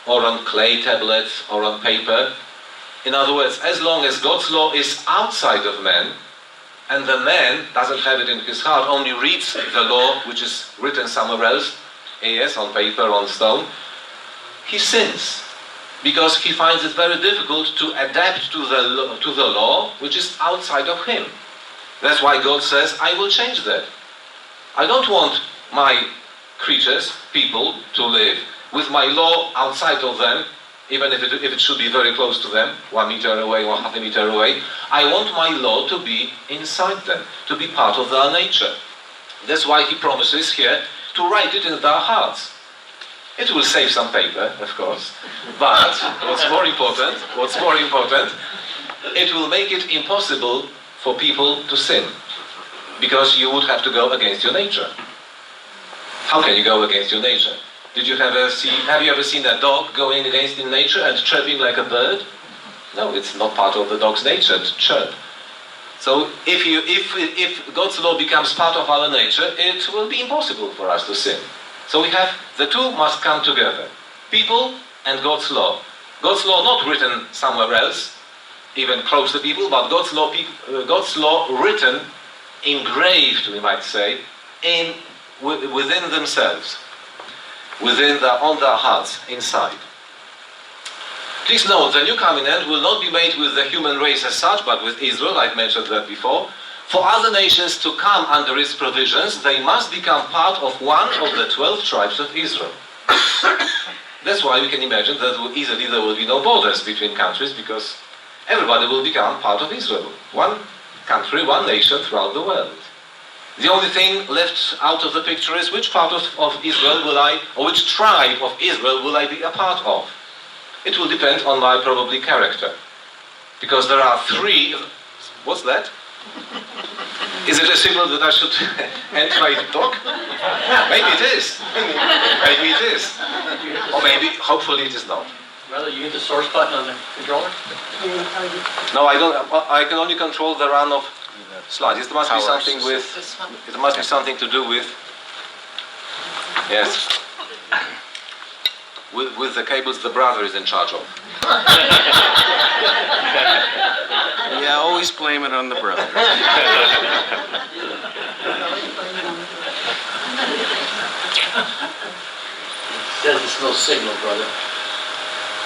or on clay tablets, or on paper. In other words, as long as God's law is outside of man, and the man doesn't have it in his heart, only reads the law which is written somewhere else, yes, on paper, on stone, he sins, because he finds it very difficult to adapt to the law which is outside of him. That's why God says, "I will change that. I don't want my creatures, people, to live with my law outside of them, even if it should be very close to them, 1 meter away, 1/2 meter away. I want my law to be inside them, to be part of their nature." That's why he promises here to write it in their hearts. It will save some paper, of course, but what's more important, it will make it impossible for people to sin, because you would have to go against your nature. How can you go against your nature? Have you ever seen a dog going against in nature and chirping like a bird? No, it's not part of the dog's nature to chirp. So if God's law becomes part of our nature, it will be impossible for us to sin. So the two must come together. People and God's law. God's law not written somewhere else, even close to people, but God's law written, engraved, we might say, within themselves, on their hearts, inside. Please note, the new covenant will not be made with the human race as such, but with Israel. I've mentioned that before. For other nations to come under its provisions, they must become part of one of the 12 tribes of Israel. That's why we can imagine that easily there will be no borders between countries, because everybody will become part of Israel. One country, one nation throughout the world. The only thing left out of the picture is which part of Israel will I, or which tribe of Israel will I be a part of. It will depend on my probably character. Because there are three... What's that? Is it a signal that I should end my talk? Maybe it is. Maybe it is. Or maybe, hopefully it is not. Brother, you hit the source button on the controller? No, I don't. I can only control the run of slides. It must be Power something system. with... It must be something to do with... Yes. With the cables the brother is in charge of. Yeah, always blame it on the brother. Says it's no signal, brother.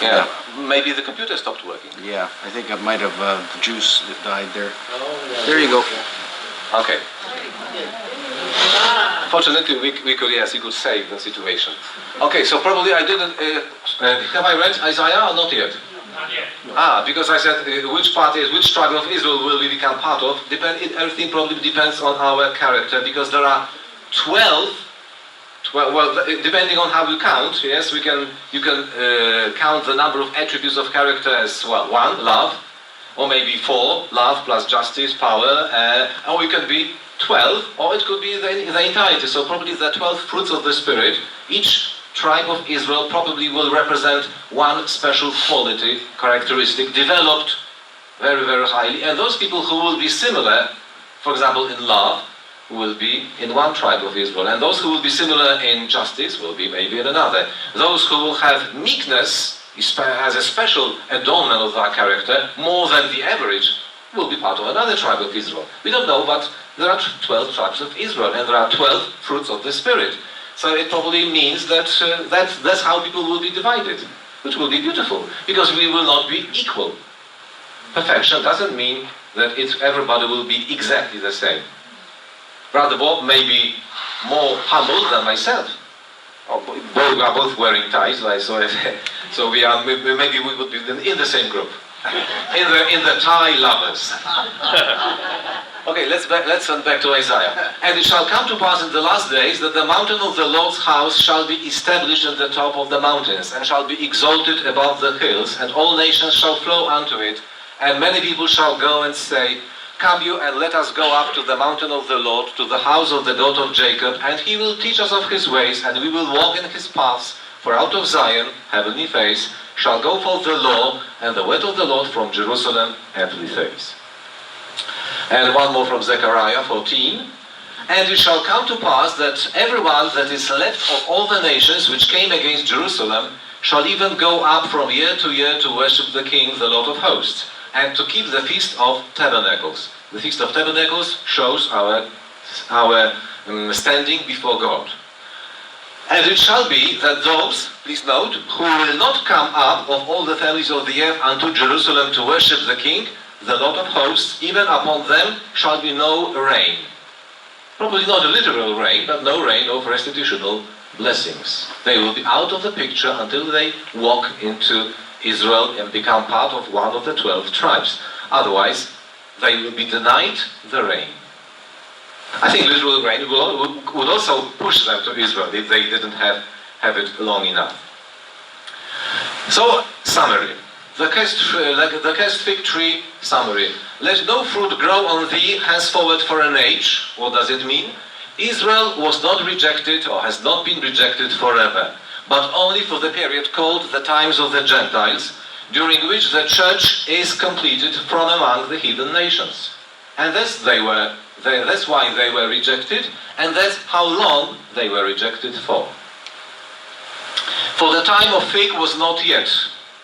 Yeah. Maybe the computer stopped working. Yeah, I think I might have the juice that died there. Oh, yeah. There you go. Okay. Fortunately, we could, yes, you could save the situation. Okay, so probably I didn't... have I read Isaiah or not yet? Not yet. Ah, because I said which tribe of Israel will we become part of? Everything probably depends on our character, because there are 12, depending on how you count, yes, you can count the number of attributes of character as, well, 1, love, or maybe 4, love plus justice, power, or it can be 12, or it could be the entirety. So probably the 12 fruits of the Spirit. Each tribe of Israel probably will represent one special quality, characteristic, developed very, very highly. And those people who will be similar, for example, in love, will be in one tribe of Israel. And those who will be similar in justice will be maybe in another. Those who will have meekness as a special adornment of their character, more than the average, will be part of another tribe of Israel. We don't know, but there are 12 tribes of Israel, and there are 12 fruits of the Spirit. So it probably means that that's how people will be divided, which will be beautiful, because we will not be equal. Perfection doesn't mean that everybody will be exactly the same. Brother Bob may be more humble than myself. We are both wearing ties, right? So maybe we would be in the same group, in the tie lovers. Okay, let's turn back to Isaiah. And it shall come to pass in the last days that the mountain of the Lord's house shall be established at the top of the mountains, and shall be exalted above the hills, and all nations shall flow unto it. And many people shall go and say, Come you, and let us go up to the mountain of the Lord, to the house of the God of Jacob, and he will teach us of his ways, and we will walk in his paths. For out of Zion, heavenly face, shall go forth the law, and the word of the Lord from Jerusalem, heavenly face. And one more from Zechariah 14. And it shall come to pass that everyone that is left of all the nations which came against Jerusalem shall even go up from year to worship the King, the Lord of hosts, and to keep the Feast of Tabernacles. The Feast of Tabernacles shows our standing before God. And it shall be that those, please note, who will not come up of all the families of the earth unto Jerusalem to worship the King, the Lord of hosts, even upon them shall be no rain. Probably not a literal rain, but no rain of restitutional blessings. They will be out of the picture until they walk into Israel and become part of one of the 12 tribes. Otherwise, they will be denied the rain. I think literal rain would also push them to Israel if they didn't have it long enough. So, summary. The cursed fig tree summary. Let no fruit grow on thee henceforward for an age. What does it mean? Israel was not rejected, or has not been rejected forever, but only for the period called the times of the Gentiles, during which the church is completed from among the heathen nations. And that's why they were rejected, and that's how long they were rejected for. For the time of fig was not yet.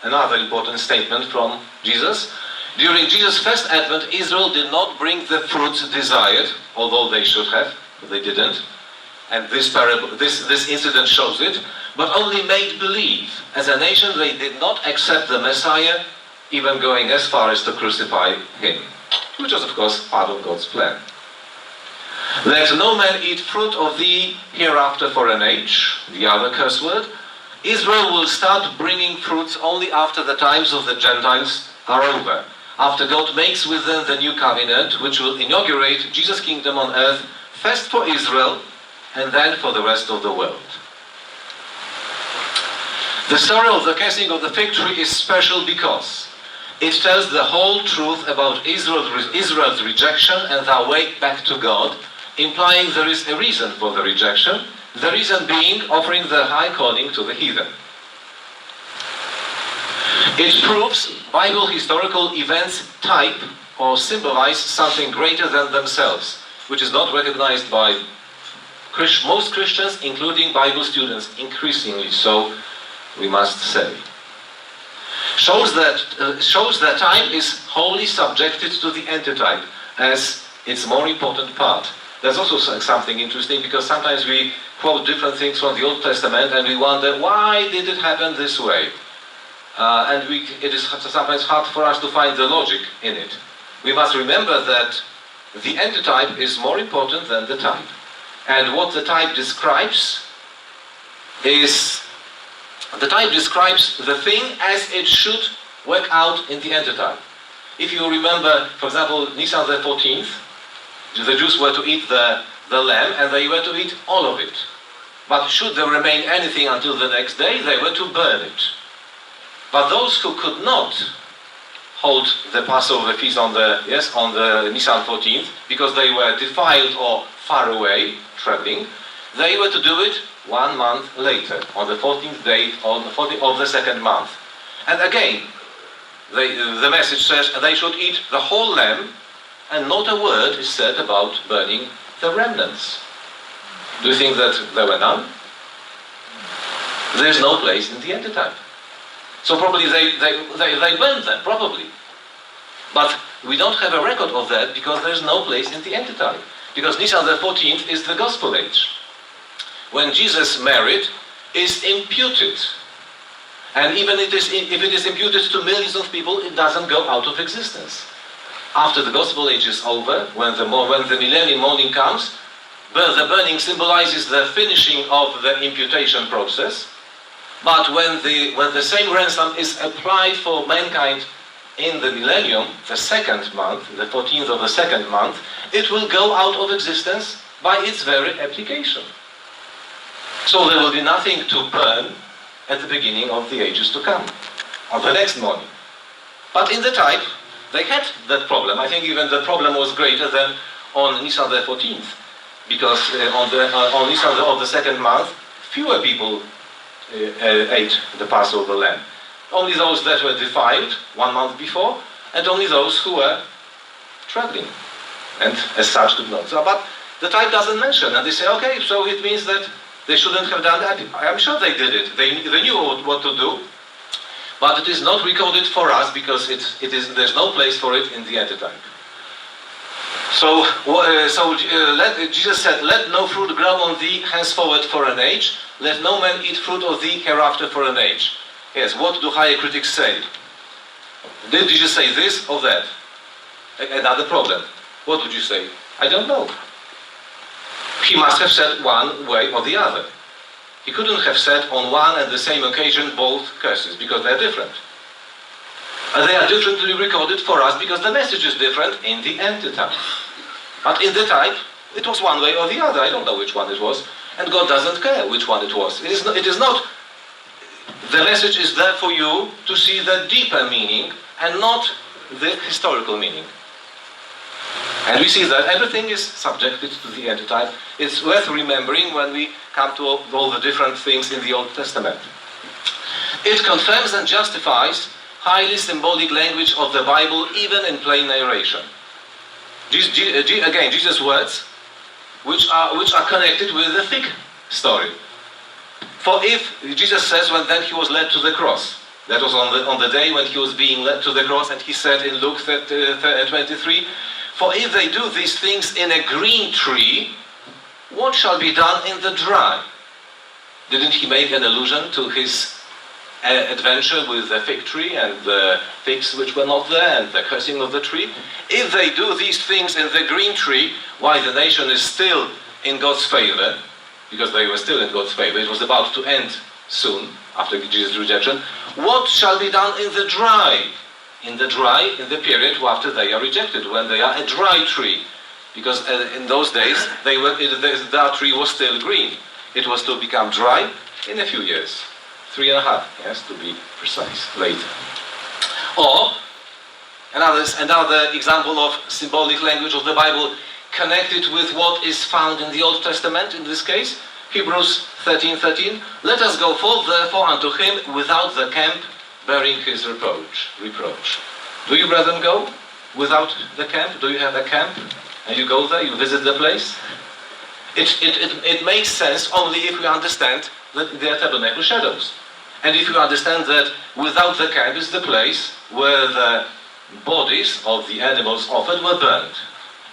Another important statement from Jesus. During Jesus' first advent, Israel did not bring the fruits desired, although they should have, but they didn't. And this incident shows it, but only made believe. As a nation, they did not accept the Messiah, even going as far as to crucify him. which was of course part of God's plan. Let no man eat fruit of thee hereafter for an age, the other curse word. Israel will start bringing fruits only after the times of the Gentiles are over, after God makes with them the new covenant, which will inaugurate Jesus' kingdom on earth, first for Israel, and then for the rest of the world. The story of the cursing of the fig tree is special because it tells the whole truth about Israel's rejection and their way back to God, implying there is a reason for the rejection, the reason being offering the high calling to the heathen. It proves Bible historical events type or symbolize something greater than themselves, which is not recognized by most Christians, including Bible students, increasingly so, we must say. Shows that time is wholly subjected to the antitype as its more important part. There's also something interesting, because sometimes we quote different things from the Old Testament and we wonder, why did it happen this way? It is sometimes hard for us to find the logic in it. We must remember that the antitype is more important than the type. And what the type describes is, the type describes the thing as it should work out in the antitype. If you remember, for example, Nisan the 14th, the Jews were to eat the lamb, and they were to eat all of it. But should there remain anything until the next day, they were to burn it. But those who could not hold the Passover feast on the Nisan 14th, because they were defiled or far away, traveling, they were to do it 1 month later, on the 14th day of the second month. And again, the message says they should eat the whole lamb, and not a word is said about burning the remnants. Do you think that there were none? There's no place in the antitype. So probably they burned them, probably. But we don't have a record of that because there's no place in the antitype. Because Nisan the 14th is the gospel age. When Jesus married, is imputed. And even if it is imputed to millions of people, it doesn't go out of existence. After the gospel age is over, when the millennium morning comes, the burning symbolizes the finishing of the imputation process. But when the same ransom is applied for mankind in the millennium, the second month, the 14th of the second month, it will go out of existence by its very application. So there will be nothing to burn at the beginning of the ages to come, on the next morning. But in the type, they had that problem. I think even the problem was greater than on Nisan the 14th, because on Nisan of the second month, fewer people ate the Passover lamb. Only those that were defiled 1 month before, and only those who were traveling, and as such could not. But the type doesn't mention, and they say, okay, so it means that they shouldn't have done that. I'm sure they did it. They knew what to do. But it is not recorded for us because there's no place for it in the antitype. So Jesus said, let no fruit grow on thee henceforward for an age. Let no man eat fruit of thee hereafter for an age. Yes, what do higher critics say? Did Jesus say this or that? Another problem. What would you say? I don't know. He must have said one way or the other. He couldn't have said on one and the same occasion both curses, because they're different. And they are differently recorded for us because the message is different in the antitype. But in the type, it was one way or the other. I don't know which one it was. And God doesn't care which one it was. It is not. The message is there for you to see the deeper meaning and not the historical meaning. And we see that everything is subjected to the antitype. It's worth remembering when we come to all the different things in the Old Testament. It confirms and justifies highly symbolic language of the Bible, even in plain narration. Again, Jesus' words, which are connected with the fig story. For if, Jesus says, then he was led to the cross. That was on the day when he was being led to the cross, and he said in Luke 23, for if they do these things in a green tree, what shall be done in the dry? Didn't he make an allusion to his adventure with the fig tree and the figs which were not there and the cursing of the tree. If they do these things in the green tree, while the nation is still in God's favor, because they were still in God's favor, it was about to end soon after Jesus' rejection, what shall be done in the dry? In the period after they are rejected, when they are a dry tree. Because in those days, that tree was still green. It was to become dry in a few years. 3.5, yes, to be precise, later. Or, another example of symbolic language of the Bible connected with what is found in the Old Testament, in this case, Hebrews 13:13. Let us go forth therefore unto him without the camp, bearing his reproach. Do you, brethren, go without the camp? Do you have a camp? And you go there, you visit the place? It makes sense only if we understand that they are tabernacle shadows. And if you understand that without the camp is the place where the bodies of the animals offered were burned.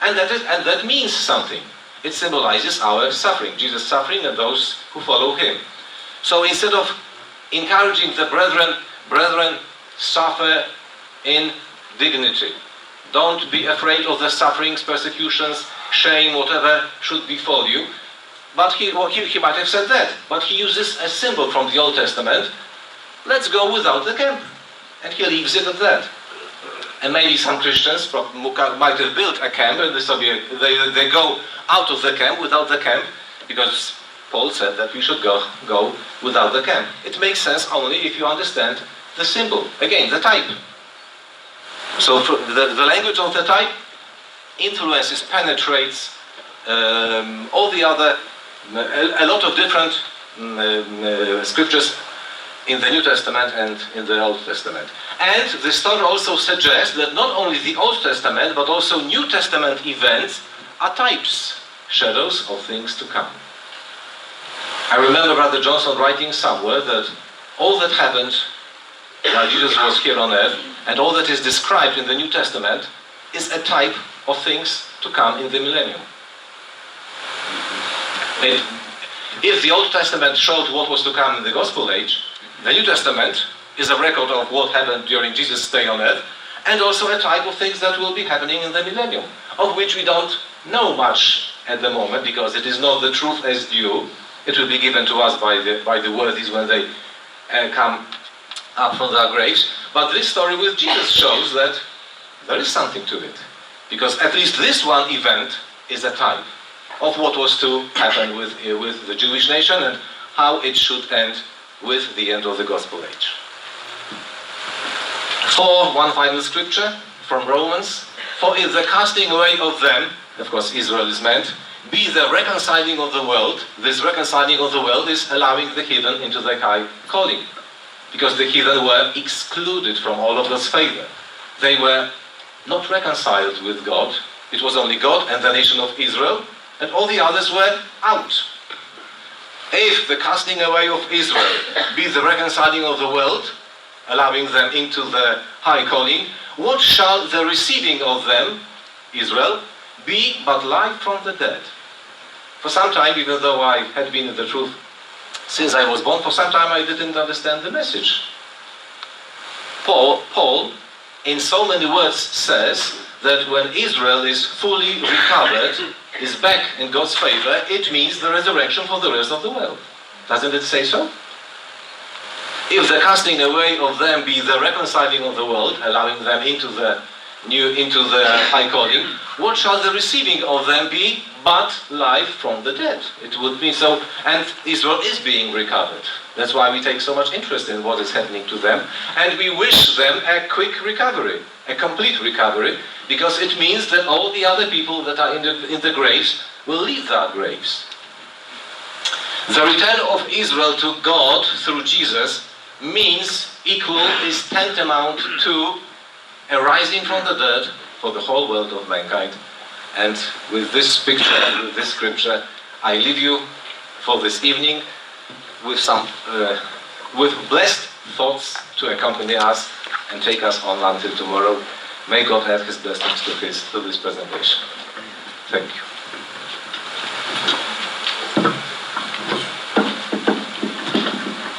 And that means something. It symbolizes our suffering, Jesus' suffering and those who follow him. So instead of encouraging the brethren, suffer in dignity. Don't be afraid of the sufferings, persecutions, shame, whatever should befall you. But he might have said that. But he uses a symbol from the Old Testament. Let's go without the camp. And he leaves it at that. And maybe some Christians might have built a camp and they go out of the camp without the camp, because Paul said that we should go without the camp. It makes sense only if you understand the symbol. Again, the type. So the language of the type influences, penetrates all the other, a lot of different scriptures in the New Testament and in the Old Testament. And the story also suggests that not only the Old Testament, but also New Testament events are types, shadows of things to come. I remember Brother Johnson writing somewhere that all that happened while Jesus was here on earth, and all that is described in the New Testament, is a type of things to come in the millennium. If the Old Testament showed what was to come in the Gospel age, the New Testament is a record of what happened during Jesus' stay on earth, and also a type of things that will be happening in the millennium, of which we don't know much at the moment, because it is not the truth as due. It will be given to us by the worthies when they come up from their graves. But this story with Jesus shows that there is something to it, because at least this one event is a type of what was to happen with the Jewish nation and how it should end with the end of the Gospel age. For one final scripture from Romans, for if the casting away of them, of course Israel is meant, be the reconciling of the world, this reconciling of the world is allowing the heathen into the high calling. Because the heathen were excluded from all of God's favor. They were not reconciled with God. It was only God and the nation of Israel, and all the others were out. If the casting away of Israel be the reconciling of the world, allowing them into the high calling, what shall the receiving of them, Israel, be but life from the dead? For some time, even though I had been in the truth since I was born, for some time I didn't understand the message. Paul, in so many words, says that when Israel is fully recovered, is back in God's favor, it means the resurrection for the rest of the world. Doesn't it say so? If the casting away of them be the reconciling of the world, allowing them into the high calling, what shall the receiving of them be but life from the dead? It would be so, and Israel is being recovered. That's why we take so much interest in what is happening to them, and we wish them a quick recovery, a complete recovery, because it means that all the other people that are in the graves will leave their graves. The return of Israel to God through Jesus means is tantamount to a rising from the dead for the whole world of mankind. And with this picture and with this scripture, I leave you for this evening with some with blessed thoughts to accompany us and take us on until tomorrow. May God add His blessings to this presentation. Thank you.